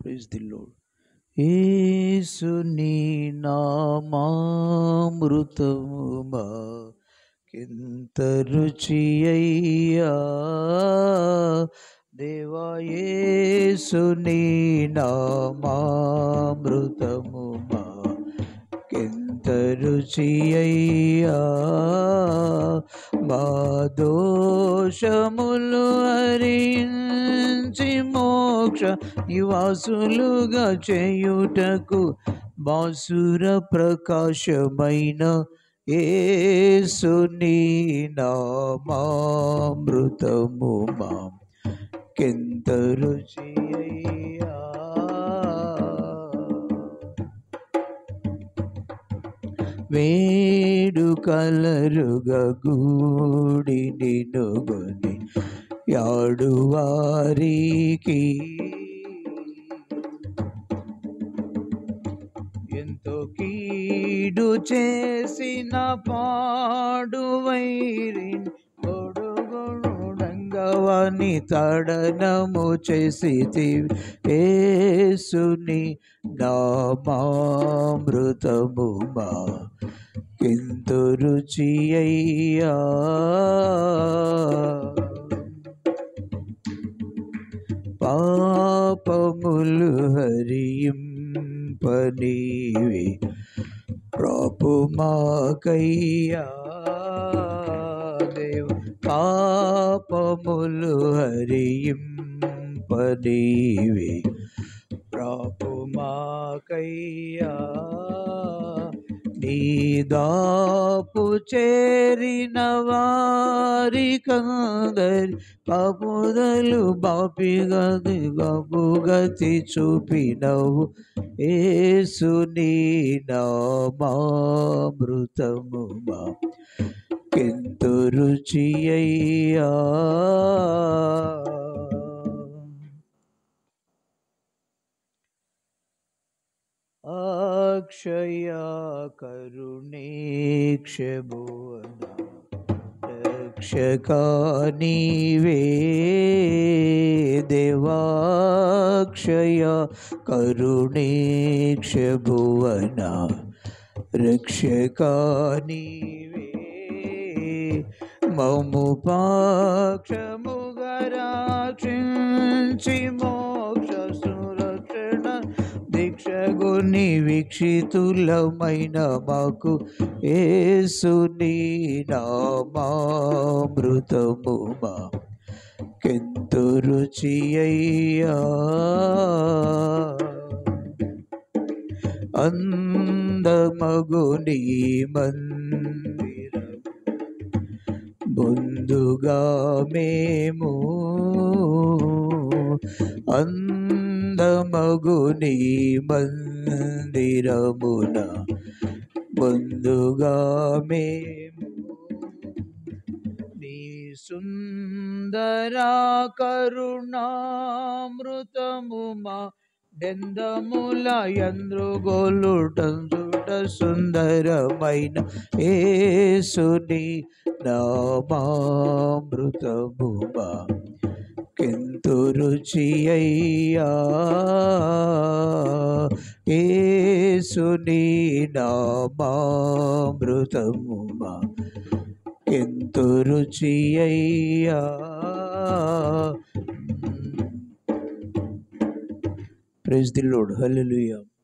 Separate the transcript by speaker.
Speaker 1: Praise the lord. యేసుని నామామృతము మాకెంత రుచి అయ్యా, దేవా యేసుని నామామృతము మాకెంత రుచి అయ్యా, మా దోషములు హరించి మోక్ష నివాసులుగా చేయుటకు బాసుర ప్రకాశమైన యేసుని నామామృతము మాకెంత రుచి అయ్యా, వేడుకలరుగా గూడి నినుగొని యాడువారికి ఎంతో కీడు చేసిన పాడువైరి గొడుగొడంగవని తడనము చేసితివి, యేసుని నామామృతము మాకెంత రుచి అయ్యా, పాపములు హరింపనీవి ప్రభు మాకయ్యా, దేవ పాపములు హరింపనీవి ప్రభు మాకయ్యా, నీ దాపు చేరిన వారికందరి పాపుదలు బాపిగది గతి చూపినవు, యేసుని నామామృతము మాకెంత రుచి అయ్యా, అక్షయ కరుణేక్షభువన రక్షక నీవే, దేవాక్షయ కరుణేక్షభువన రక్షక నీవే, మము పాక్షముగా రక్షించి మోక్ష సురక్షణ దీక్షగుని వీక్షితులమైన మాకు యేసుని నామామృతము మాకెంత రుచి అయ్యా, అందమగుని మందిరం ముందుగా మేము, అందమగుని మందిరమున ముందుగా మేము, నీ సుందర కరుణామృతము మా డెందముల యంద్రుగోలుటందుట సుందరమైన యేసుని నామామృతము మాకెంత రుచి అయ్యా, యేసుని నామామృతము మాకెంత రుచి అయ్యా. Praise the Lord. Hallelujah.